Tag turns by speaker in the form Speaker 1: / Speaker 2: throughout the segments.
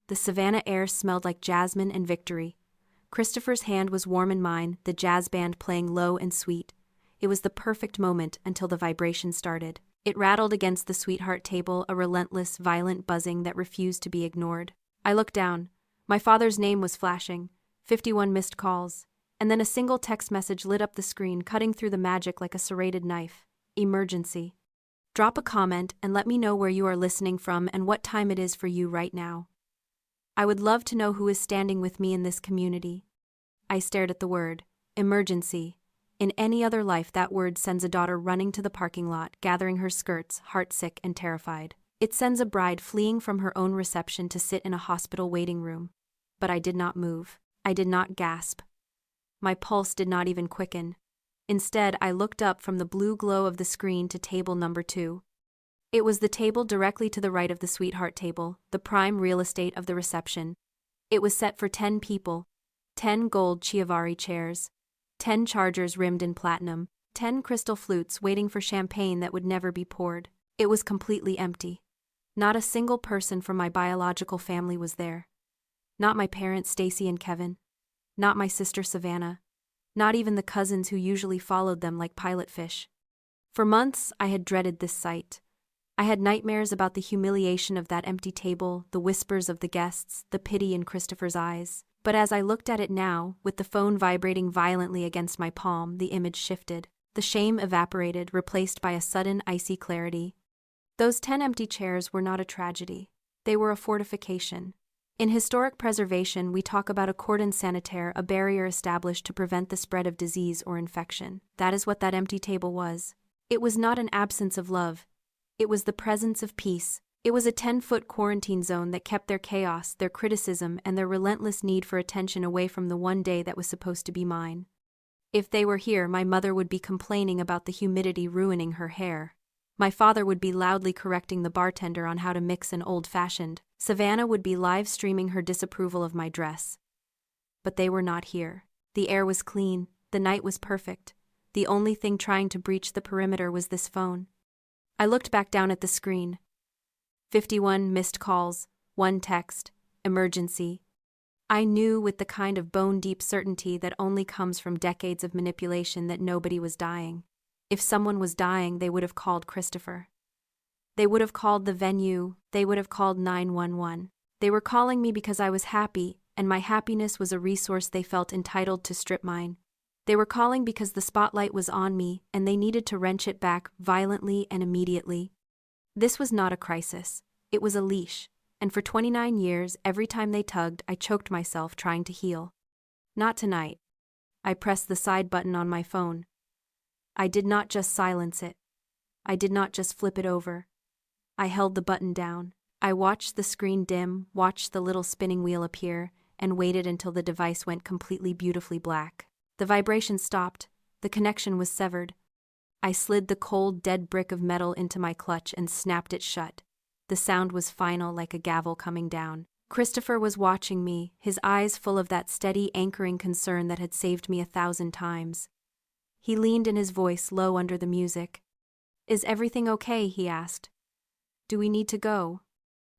Speaker 1: The Savannah air smelled like jasmine and victory. Christopher's hand was warm in mine, the jazz band playing low and sweet. It was the perfect moment until the vibration started. It rattled against the sweetheart table, a relentless, violent buzzing that refused to be ignored. I looked down. My father's name was flashing. 51 missed calls. And then a single text message lit up the screen, cutting through the magic like a serrated knife. Emergency. Drop a comment and let me know where you are listening from and what time it is for you right now. I would love to know who is standing with me in this community. I stared at the word, emergency. In any other life, that word sends a daughter running to the parking lot, gathering her skirts, heartsick and terrified. It sends a bride fleeing from her own reception to sit in a hospital waiting room. But I did not move. I did not gasp. My pulse did not even quicken. Instead, I looked up from the blue glow of the screen to table number 2. It was the table directly to the right of the sweetheart table, the prime real estate of the reception. It was set for 10 people, 10 gold Chiavari chairs, 10 chargers rimmed in platinum, 10 crystal flutes waiting for champagne that would never be poured. It was completely empty. Not a single person from my biological family was there. Not my parents Stacy and Kevin. Not my sister Savannah. Not even the cousins who usually followed them like pilot fish. For months, I had dreaded this sight. I had nightmares about the humiliation of that empty table, the whispers of the guests, the pity in Christopher's eyes. But as I looked at it now, with the phone vibrating violently against my palm, the image shifted. The shame evaporated, replaced by a sudden, icy clarity. Those 10 empty chairs were not a tragedy. They were a fortification. In historic preservation, we talk about a cordon sanitaire, a barrier established to prevent the spread of disease or infection. That is what that empty table was. It was not an absence of love. It was the presence of peace. It was a 10-foot quarantine zone that kept their chaos, their criticism, and their relentless need for attention away from the one day that was supposed to be mine. If they were here, my mother would be complaining about the humidity ruining her hair. My father would be loudly correcting the bartender on how to mix an old-fashioned. Savannah would be live-streaming her disapproval of my dress. But they were not here. The air was clean, the night was perfect. The only thing trying to breach the perimeter was this phone. I looked back down at the screen. 51 missed calls, 1 text, emergency. I knew with the kind of bone-deep certainty that only comes from decades of manipulation that nobody was dying. If someone was dying, they would have called Christopher. They would have called the venue, they would have called 911. They were calling me because I was happy, and my happiness was a resource they felt entitled to strip mine. They were calling because the spotlight was on me, and they needed to wrench it back violently and immediately. This was not a crisis. It was a leash, and for 29 years, every time they tugged, I choked myself trying to heal. Not tonight. I pressed the side button on my phone. I did not just silence it. I did not just flip it over. I held the button down. I watched the screen dim, watched the little spinning wheel appear, and waited until the device went completely beautifully black. The vibration stopped. The connection was severed. I slid the cold, dead brick of metal into my clutch and snapped it shut. The sound was final, like a gavel coming down. Christopher was watching me, his eyes full of that steady, anchoring concern that had saved me 1,000 times. He leaned in, his voice low under the music. "Is everything okay?" he asked. "Do we need to go?"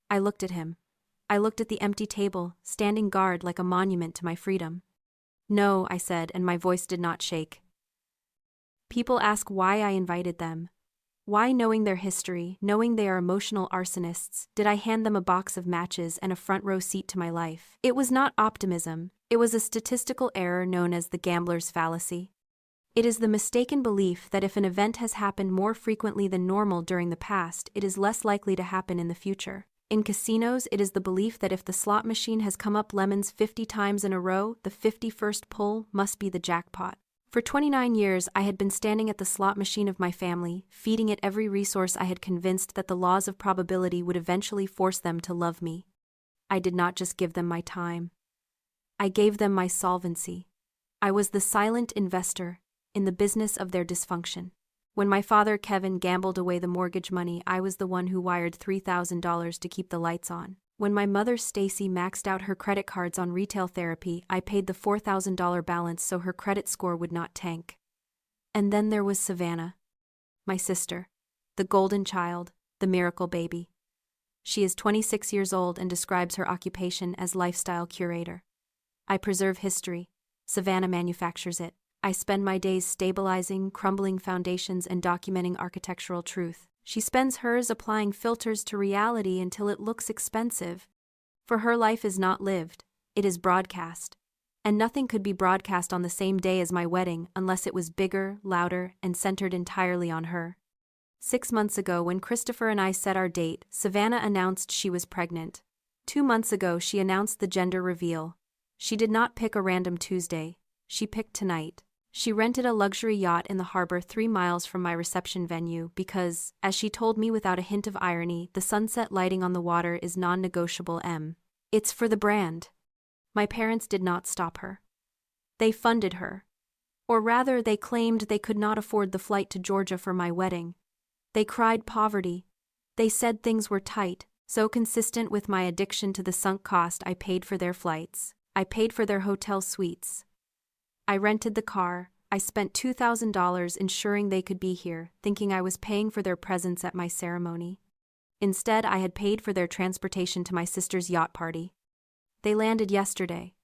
Speaker 1: I looked at him. I looked at the empty table, standing guard like a monument to my freedom. "No," I said, and my voice did not shake. People ask why I invited them. Why, knowing their history, knowing they are emotional arsonists, did I hand them a box of matches and a front-row seat to my life? It was not optimism. It was a statistical error known as the gambler's fallacy. It is the mistaken belief that if an event has happened more frequently than normal during the past, it is less likely to happen in the future. In casinos, it is the belief that if the slot machine has come up lemons 50 times in a row, the 51st pull must be the jackpot. For 29 years, I had been standing at the slot machine of my family, feeding it every resource I had convinced that the laws of probability would eventually force them to love me. I did not just give them my time. I gave them my solvency. I was the silent investor in the business of their dysfunction. When my father, Kevin, gambled away the mortgage money, I was the one who wired $3,000 to keep the lights on. When my mother, Stacy, maxed out her credit cards on retail therapy, I paid the $4,000 balance so her credit score would not tank. And then there was Savannah, my sister, the golden child, the miracle baby. She is 26 years old and describes her occupation as lifestyle curator. I preserve history. Savannah manufactures it. I spend my days stabilizing, crumbling foundations and documenting architectural truth. She spends hers applying filters to reality until it looks expensive. For her life is not lived, it is broadcast. And nothing could be broadcast on the same day as my wedding unless it was bigger, louder, and centered entirely on her. 6 months ago, when Christopher and I set our date, Savannah announced she was pregnant. 2 months ago, she announced the gender reveal. She did not pick a random Tuesday. She picked tonight. She rented a luxury yacht in the harbor 3 miles from my reception venue because, as she told me without a hint of irony, the sunset lighting on the water is non-negotiable. It's for the brand. My parents did not stop her. They funded her. Or rather, they claimed they could not afford the flight to Georgia for my wedding. They cried poverty. They said things were tight, so consistent with my addiction to the sunk cost. I paid for their flights. I paid for their hotel suites. I rented the car. I spent $2,000 ensuring they could be here, thinking I was paying for their presence at my ceremony. Instead, I had paid for their transportation to my sister's yacht party. They landed yesterday.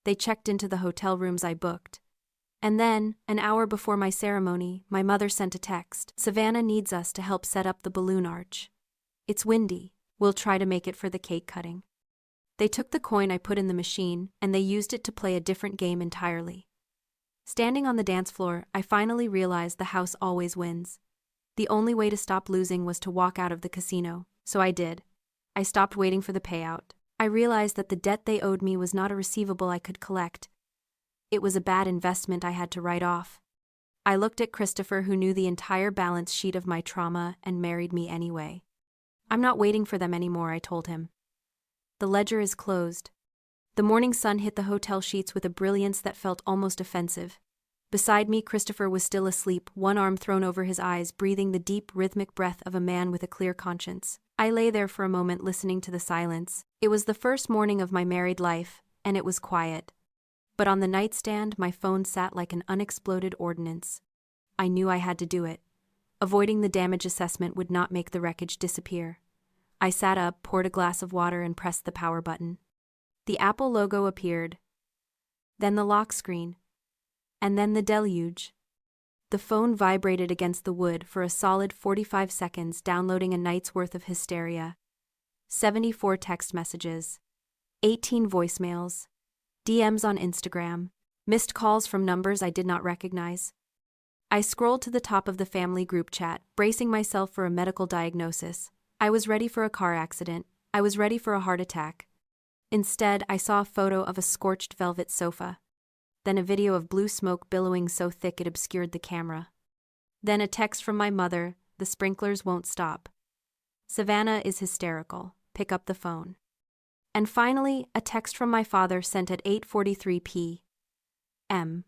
Speaker 1: They checked into the hotel rooms I booked. And then, an hour before my ceremony, my mother sent a text. Savannah needs us to help set up the balloon arch. It's windy. We'll try to make it for the cake cutting. They took the coin I put in the machine, and they used it to play a different game entirely. Standing on the dance floor, I finally realized the house always wins. The only way to stop losing was to walk out of the casino, so I did. I stopped waiting for the payout. I realized that the debt they owed me was not a receivable I could collect. It was a bad investment I had to write off. I looked at Christopher, who knew the entire balance sheet of my trauma and married me anyway. I'm not waiting for them anymore, I told him. The ledger is closed. The morning sun hit the hotel sheets with a brilliance that felt almost offensive. Beside me, Christopher was still asleep, one arm thrown over his eyes, breathing the deep, rhythmic breath of a man with a clear conscience. I lay there for a moment listening to the silence. It was the first morning of my married life, and it was quiet. But on the nightstand, my phone sat like an unexploded ordnance. I knew I had to do it. Avoiding the damage assessment would not make the wreckage disappear. I sat up, poured a glass of water, and pressed the power button. The Apple logo appeared. Then the lock screen. And then the deluge. The phone vibrated against the wood for a solid 45 seconds, downloading a night's worth of hysteria. 74 text messages. 18 voicemails. DMs on Instagram. Missed calls from numbers I did not recognize. I scrolled to the top of the family group chat, bracing myself for a medical diagnosis. I was ready for a car accident. I was ready for a heart attack. Instead, I saw a photo of a scorched velvet sofa. Then a video of blue smoke billowing so thick it obscured the camera. Then a text from my mother, the sprinklers won't stop. Savannah is hysterical. Pick up the phone. And finally, a text from my father sent at 8:43 p.m.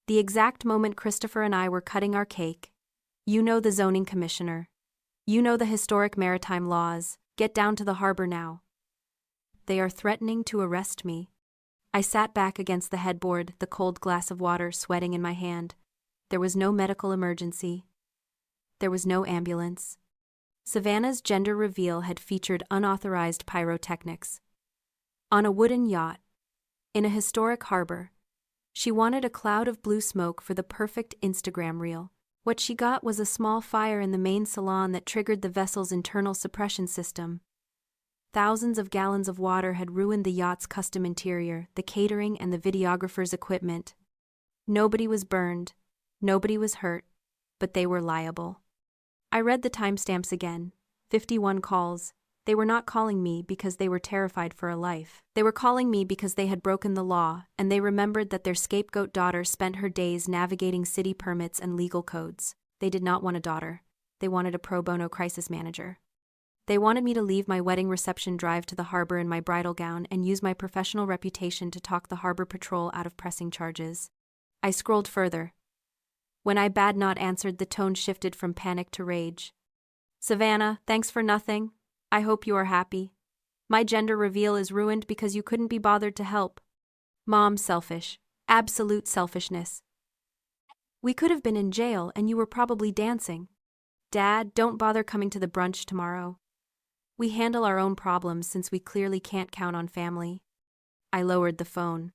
Speaker 1: The exact moment Christopher and I were cutting our cake. You know the zoning commissioner. You know the historic maritime laws. Get down to the harbor now. They are threatening to arrest me. I sat back against the headboard, the cold glass of water sweating in my hand. There was no medical emergency. There was no ambulance. Savannah's gender reveal had featured unauthorized pyrotechnics. On a wooden yacht. In a historic harbor. She wanted a cloud of blue smoke for the perfect Instagram reel. What she got was a small fire in the main salon that triggered the vessel's internal suppression system. Thousands of gallons of water had ruined the yacht's custom interior, the catering, and the videographer's equipment. Nobody was burned. Nobody was hurt. But they were liable. I read the timestamps again. 51 calls. They were not calling me because they were terrified for a life. They were calling me because they had broken the law, and they remembered that their scapegoat daughter spent her days navigating city permits and legal codes. They did not want a daughter. They wanted a pro bono crisis manager. They wanted me to leave my wedding reception, drive to the harbor in my bridal gown, and use my professional reputation to talk the harbor patrol out of pressing charges. I scrolled further. When I bad not answered, the tone shifted from panic to rage. Savannah, thanks for nothing. I hope you are happy. My gender reveal is ruined because you couldn't be bothered to help. Mom, selfish. Absolute selfishness. We could have been in jail and you were probably dancing. Dad, don't bother coming to the brunch tomorrow. We handle our own problems since we clearly can't count on family. I lowered the phone.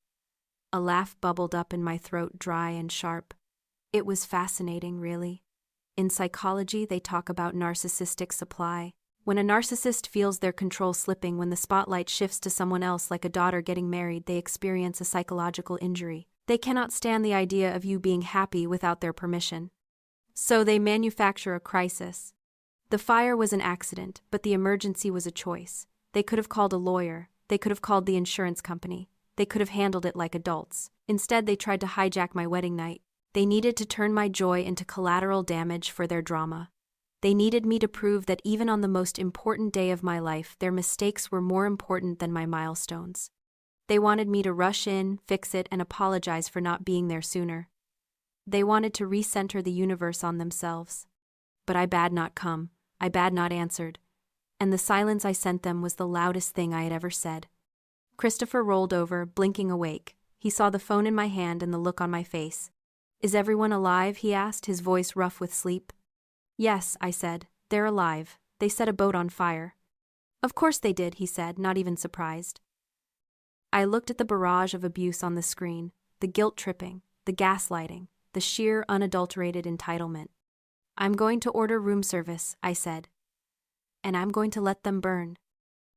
Speaker 1: A laugh bubbled up in my throat, dry and sharp. It was fascinating, really. In psychology, they talk about narcissistic supply. When a narcissist feels their control slipping, when the spotlight shifts to someone else, like a daughter getting married, they experience a psychological injury. They cannot stand the idea of you being happy without their permission. So they manufacture a crisis. The fire was an accident, but the emergency was a choice. They could have called a lawyer. They could have called the insurance company. They could have handled it like adults. Instead, they tried to hijack my wedding night. They needed to turn my joy into collateral damage for their drama. They needed me to prove that even on the most important day of my life, their mistakes were more important than my milestones. They wanted me to rush in, fix it, and apologize for not being there sooner. They wanted to recenter the universe on themselves. But I bad not come, I bad not answered, and the silence I sent them was the loudest thing I had ever said. Christopher rolled over, blinking awake. He saw the phone in my hand and the look on my face. "Is everyone alive?" he asked, his voice rough with sleep. "Yes," I said. "They're alive. They set a boat on fire." "Of course they did," he said, not even surprised. I looked at the barrage of abuse on the screen, the guilt-tripping, the gaslighting, the sheer, unadulterated entitlement. "I'm going to order room service," I said. "And I'm going to let them burn."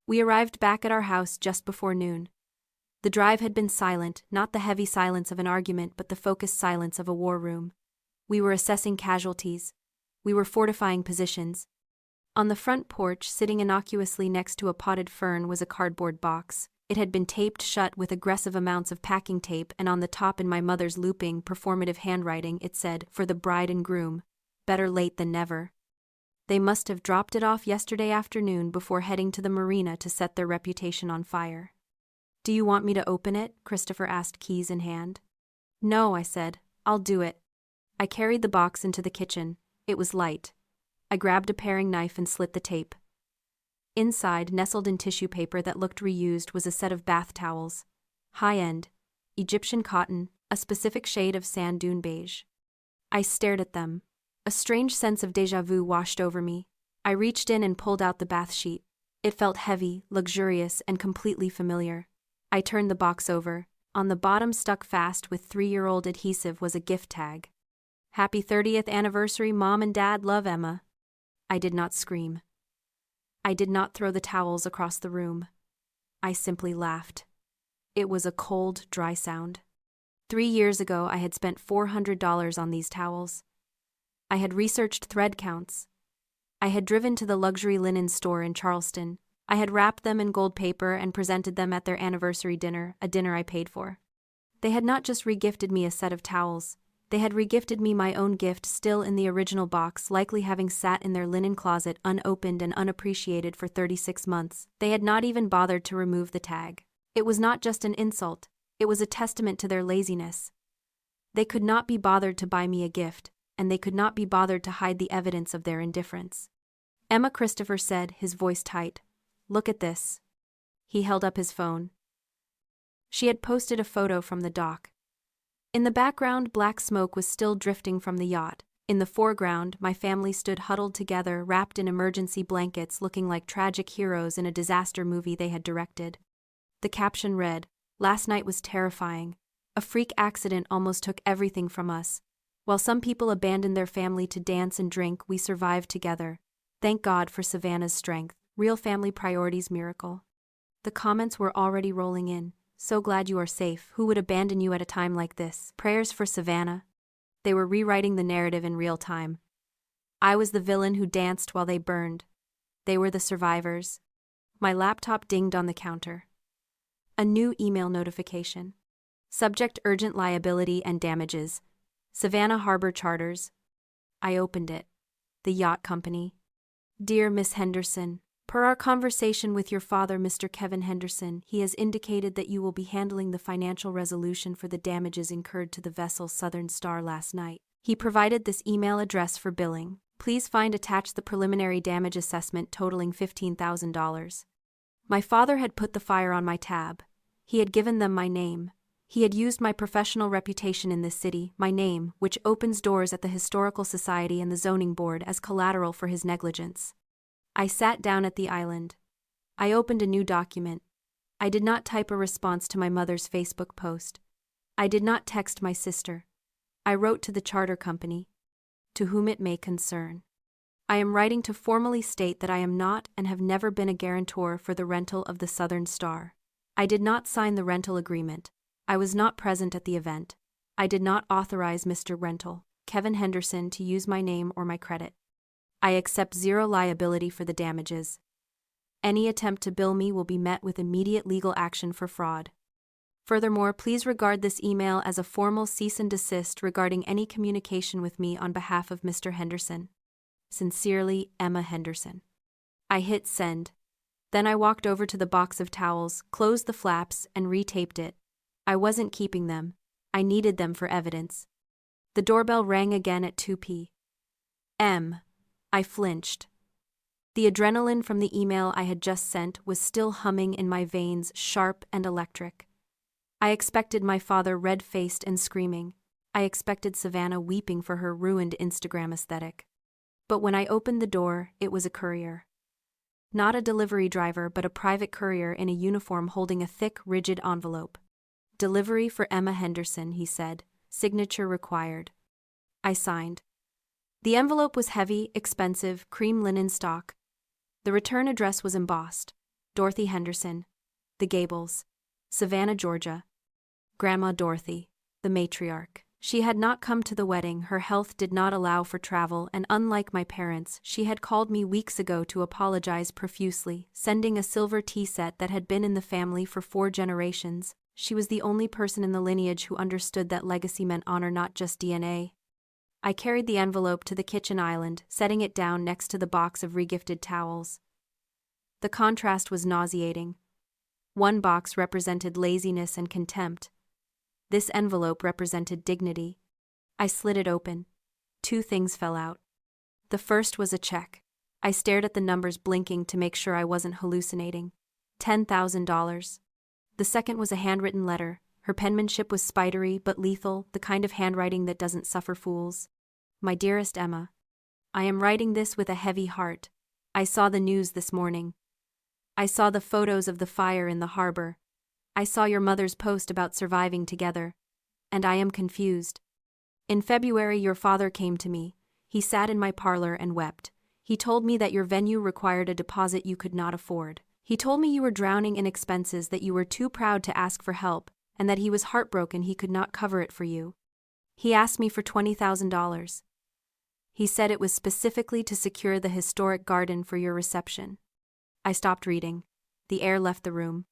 Speaker 1: We arrived back at our house just before noon. The drive had been silent, not the heavy silence of an argument, but the focused silence of a war room. We were assessing casualties. We were fortifying positions. On the front porch, sitting innocuously next to a potted fern, was a cardboard box. It had been taped shut with aggressive amounts of packing tape, and on the top, in my mother's looping, performative handwriting, it said, "For the bride and groom. Better late than never." They must have dropped it off yesterday afternoon before heading to the marina to set their reputation on fire. "Do you want me to open it?" Christopher asked, keys in hand. "No," I said. "I'll do it." I carried the box into the kitchen. It was light. I grabbed a paring knife and slit the tape. Inside, nestled in tissue paper that looked reused, was a set of bath towels. High-end, Egyptian cotton, a specific shade of sand dune beige. I stared at them. A strange sense of déjà vu washed over me. I reached in and pulled out the bath sheet. It felt heavy, luxurious, and completely familiar. I turned the box over. On the bottom, stuck fast with 3-year-old adhesive, was a gift tag. "Happy 30th anniversary, Mom and Dad, love, Emma." I did not scream. I did not throw the towels across the room. I simply laughed. It was a cold, dry sound. 3 years ago, I had spent $400 on these towels. I had researched thread counts. I had driven to the luxury linen store in Charleston. I had wrapped them in gold paper and presented them at their anniversary dinner, a dinner I paid for. They had not just regifted me a set of towels. They had regifted me my own gift, still in the original box, likely having sat in their linen closet unopened and unappreciated for 36 months. They had not even bothered to remove the tag. It was not just an insult. It was a testament to their laziness. They could not be bothered to buy me a gift, and they could not be bothered to hide the evidence of their indifference. "Emma," Christopher said, his voice tight. "Look at this." He held up his phone. She had posted a photo from the dock. In the background, black smoke was still drifting from the yacht. In the foreground, my family stood huddled together, wrapped in emergency blankets, looking like tragic heroes in a disaster movie they had directed. The caption read, "Last night was terrifying. A freak accident almost took everything from us. While some people abandoned their family to dance and drink, we survived together. Thank God for Savannah's strength. Real family priorities miracle." The comments were already rolling in. "So glad you are safe. Who would abandon you at a time like this? Prayers for Savannah." They were rewriting the narrative in real time. I was the villain who danced while they burned. They were the survivors. My laptop dinged on the counter. A new email notification. Subject: urgent liability and damages. Savannah Harbor Charters. I opened it. The yacht company. "Dear Miss Henderson, per our conversation with your father, Mr. Kevin Henderson, he has indicated that you will be handling the financial resolution for the damages incurred to the vessel Southern Star last night. He provided this email address for billing. Please find attached the preliminary damage assessment totaling $15,000. My father had put the fire on my tab. He had given them my name. He had used my professional reputation in this city, my name, which opens doors at the Historical Society and the Zoning Board, as collateral for his negligence. I sat down at the island. I opened a new document. I did not type a response to my mother's Facebook post. I did not text my sister. I wrote to the charter company, to whom it may concern. I am writing to formally state that I am not and have never been a guarantor for the rental of the Southern Star. I did not sign the rental agreement. I was not present at the event. I did not authorize Mr. Rental, Kevin Henderson, to use my name or my credit. I accept zero liability for the damages. Any attempt to bill me will be met with immediate legal action for fraud. Furthermore, please regard this email as a formal cease and desist regarding any communication with me on behalf of Mr. Henderson. Sincerely, Emma Henderson. I hit send. Then I walked over to the box of towels, closed the flaps, and retaped it. I wasn't keeping them. I needed them for evidence. The doorbell rang again at 2 p.m. I flinched. The adrenaline from the email I had just sent was still humming in my veins, sharp and electric. I expected my father red-faced and screaming. I expected Savannah weeping for her ruined Instagram aesthetic. But when I opened the door, it was a courier. Not a delivery driver, but a private courier in a uniform holding a thick, rigid envelope. "Delivery for Emma Henderson," he said. "Signature required." I signed. The envelope was heavy, expensive, cream linen stock. The return address was embossed. Dorothy Henderson, The Gables, Savannah, Georgia. Grandma Dorothy, the matriarch. She had not come to the wedding, her health did not allow for travel, and unlike my parents, she had called me weeks ago to apologize profusely, sending a silver tea set that had been in the family for 4 generations. She was the only person in the lineage who understood that legacy meant honor, not just DNA. I carried the envelope to the kitchen island, setting it down next to the box of regifted towels. The contrast was nauseating. One box represented laziness and contempt. This envelope represented dignity. I slid it open. 2 things fell out. The first was a check. I stared at the numbers, blinking to make sure I wasn't hallucinating. $10,000. The second was a handwritten letter. Her penmanship was spidery but lethal, the kind of handwriting that doesn't suffer fools. "My dearest Emma, I am writing this with a heavy heart. I saw the news this morning. I saw the photos of the fire in the harbor. I saw your mother's post about surviving together. And I am confused. In February, your father came to me. He sat in my parlor and wept. He told me that your venue required a deposit you could not afford. He told me you were drowning in expenses, that you were too proud to ask for help, and that he was heartbroken he could not cover it for you. He asked me for $20,000. He said it was specifically to secure the historic garden for your reception." I stopped reading. The air left the room.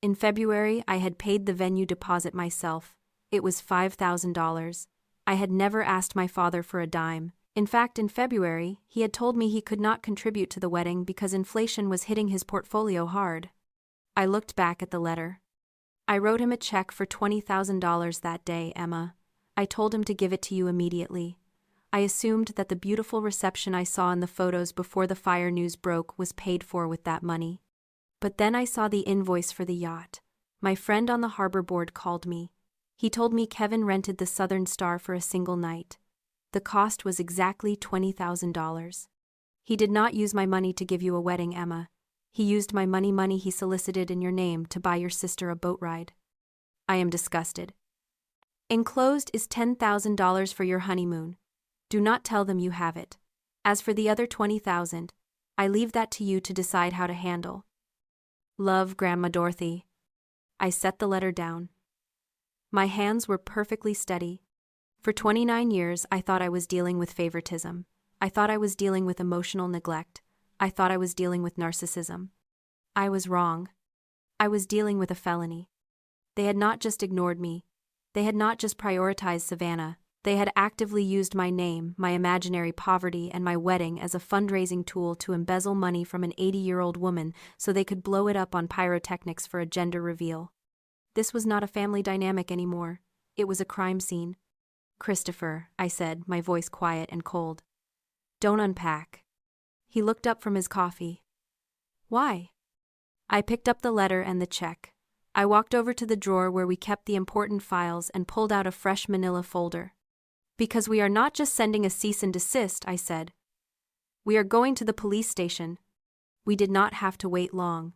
Speaker 1: In February, I had paid the venue deposit myself. It was $5,000. I had never asked my father for a dime. In fact, in February, he had told me he could not contribute to the wedding because inflation was hitting his portfolio hard. I looked back at the letter. I wrote him a check for $20,000 that day, Emma. I told him to give it to you immediately. I assumed that the beautiful reception I saw in the photos before the fire news broke was paid for with that money. But then I saw the invoice for the yacht. My friend on the harbor board called me. He told me Kevin rented the Southern Star for a single night. The cost was exactly $20,000. He did not use my money to give you a wedding, Emma. He used my money he solicited in your name to buy your sister a boat ride. I am disgusted. Enclosed is $10,000 for your honeymoon. Do not tell them you have it. As for the other $20,000, I leave that to you to decide how to handle. Love, Grandma Dorothy. I set the letter down. My hands were perfectly steady. For 29 years, I thought I was dealing with favoritism. I thought I was dealing with emotional neglect. I thought I was dealing with narcissism. I was wrong. I was dealing with a felony. They had not just ignored me. They had not just prioritized Savannah. They had actively used my name, my imaginary poverty, and my wedding as a fundraising tool to embezzle money from an 80-year-old woman so they could blow it up on pyrotechnics for a gender reveal. This was not a family dynamic anymore. It was a crime scene. "Christopher," I said, my voice quiet and cold. "Don't unpack." He looked up from his coffee. "Why?" I picked up the letter and the check. I walked over to the drawer where we kept the important files and pulled out a fresh manila folder. "Because we are not just sending a cease and desist," I said. "We are going to the police station. We did not have to wait long.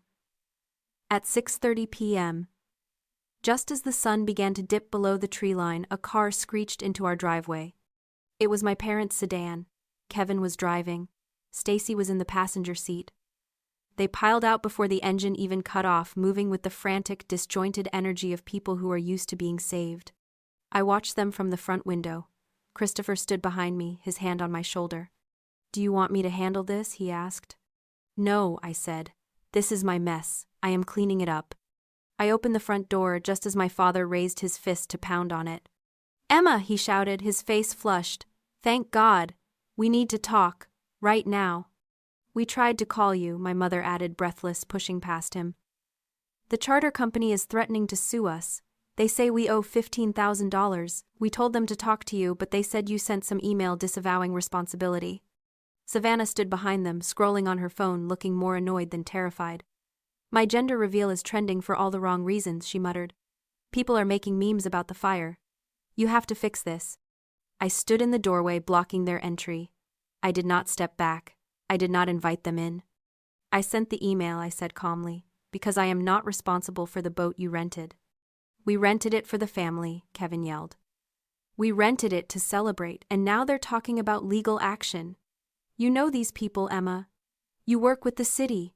Speaker 1: At 6:30 p.m., just as the sun began to dip below the tree line, a car screeched into our driveway. It was my parents' sedan. Kevin was driving. Stacy was in the passenger seat. They piled out before the engine even cut off, moving with the frantic, disjointed energy of people who are used to being saved. I watched them from the front window. Christopher stood behind me, his hand on my shoulder. "Do you want me to handle this?" he asked. "No," I said. "This is my mess. I am cleaning it up." I opened the front door just as my father raised his fist to pound on it. "Emma," he shouted, his face flushed. "Thank God. We need to talk. Right now." "We tried to call you," my mother added, breathless, pushing past him. "The charter company is threatening to sue us. They say we owe $15,000. We told them to talk to you, but they said you sent some email disavowing responsibility." Savannah stood behind them, scrolling on her phone, looking more annoyed than terrified. "My gender reveal is trending for all the wrong reasons," she muttered. "People are making memes about the fire. You have to fix this." I stood in the doorway, blocking their entry. I did not step back. I did not invite them in. "I sent the email," I said calmly, "because I am not responsible for the boat you rented." "We rented it for the family," Kevin yelled. "We rented it to celebrate, and now they're talking about legal action. You know these people, Emma. You work with the city.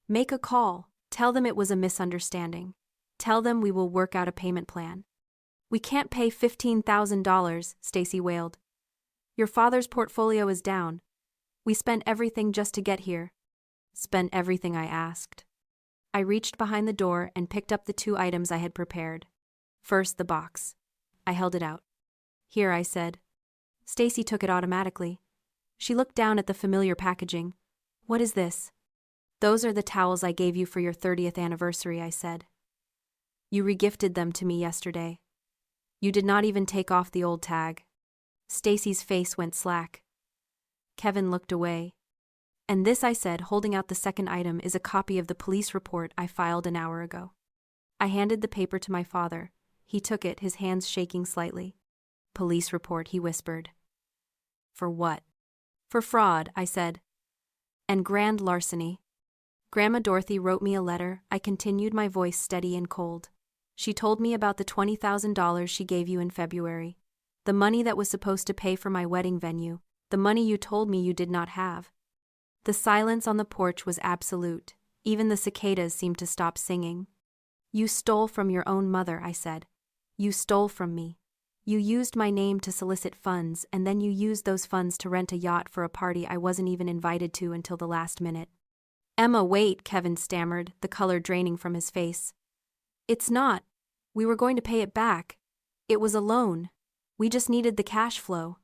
Speaker 1: Make a call. Tell them it was a misunderstanding. Tell them we will work out a payment plan." "We can't pay $15,000, Stacy wailed. "Your father's portfolio is down. We spent everything just to get here." "Spent everything?" I asked. I reached behind the door and picked up the 2 items I had prepared. First, the box. I held it out. "Here," I said. Stacy took it automatically. She looked down at the familiar packaging. "What is this?" "Those are the towels I gave you for your 30th anniversary," I said. "You regifted them to me yesterday. You did not even take off the old tag." Stacy's face went slack. Kevin looked away. "And this," I said, holding out the second item, "is a copy of the police report I filed an hour ago." I handed the paper to my father. He took it, his hands shaking slightly. "Police report," he whispered. "For what?" "For fraud," I said. "And grand larceny. Grandma Dorothy wrote me a letter," I continued, my voice steady and cold. "She told me about the $20,000 she gave you in February. The money that was supposed to pay for my wedding venue. The money you told me you did not have." The silence on the porch was absolute. Even the cicadas seemed to stop singing. "You stole from your own mother," I said. "You stole from me. You used my name to solicit funds, and then you used those funds to rent a yacht for a party I wasn't even invited to until the last minute." "Emma, wait," Kevin stammered, the color draining from his face. "It's not. We were going to pay it back. It was a loan. We just needed the cash flow."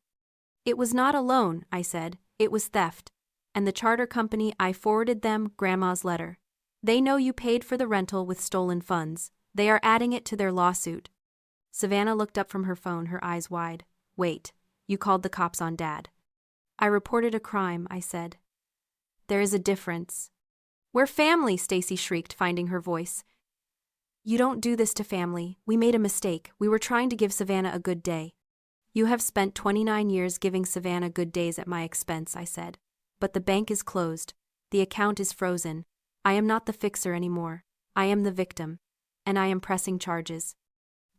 Speaker 1: "It was not a loan," I said. "It was theft. And the charter company, I forwarded them Grandma's letter. They know you paid for the rental with stolen funds. They are adding it to their lawsuit." Savannah looked up from her phone, her eyes wide. "Wait, you called the cops on Dad?" "I reported a crime," I said. "There is a difference." "We're family," Stacy shrieked, finding her voice. "You don't do this to family. We made a mistake. We were trying to give Savannah a good day." "You have spent 29 years giving Savannah good days at my expense," I said. "But the bank is closed. The account is frozen. I am not the fixer anymore. I am the victim. And I am pressing charges."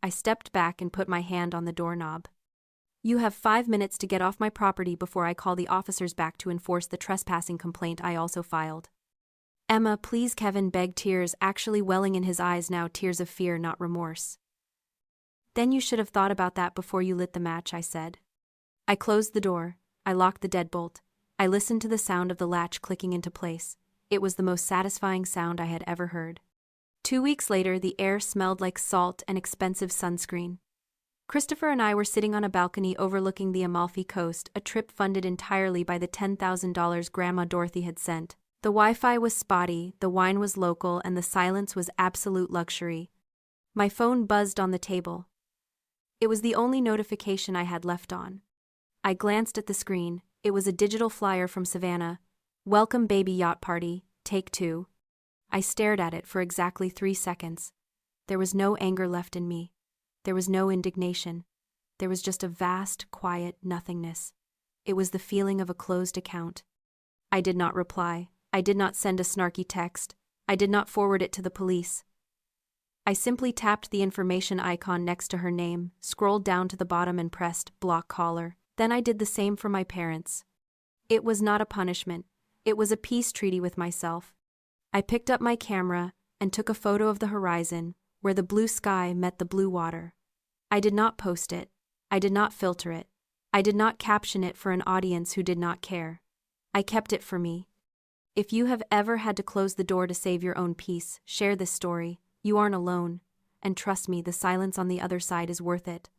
Speaker 1: I stepped back and put my hand on the doorknob. "You have 5 minutes to get off my property before I call the officers back to enforce the trespassing complaint I also filed." "Emma, please," Kevin begged, tears actually welling in his eyes now, tears of fear, not remorse. "Then you should have thought about that before you lit the match," I said. I closed the door. I locked the deadbolt. I listened to the sound of the latch clicking into place. It was the most satisfying sound I had ever heard. 2 weeks later, the air smelled like salt and expensive sunscreen. Christopher and I were sitting on a balcony overlooking the Amalfi Coast, a trip funded entirely by the $10,000 Grandma Dorothy had sent. The Wi-Fi was spotty, the wine was local, and the silence was absolute luxury. My phone buzzed on the table. It was the only notification I had left on. I glanced at the screen. It was a digital flyer from Savannah. "Welcome, baby yacht party, take 2. I stared at it for exactly 3 seconds. There was no anger left in me. There was no indignation. There was just a vast, quiet nothingness. It was the feeling of a closed account. I did not reply. I did not send a snarky text. I did not forward it to the police. I simply tapped the information icon next to her name, scrolled down to the bottom and pressed block caller. Then I did the same for my parents. It was not a punishment. It was a peace treaty with myself. I picked up my camera and took a photo of the horizon, where the blue sky met the blue water. I did not post it. I did not filter it. I did not caption it for an audience who did not care. I kept it for me. If you have ever had to close the door to save your own peace, share this story. You aren't alone. And trust me, the silence on the other side is worth it.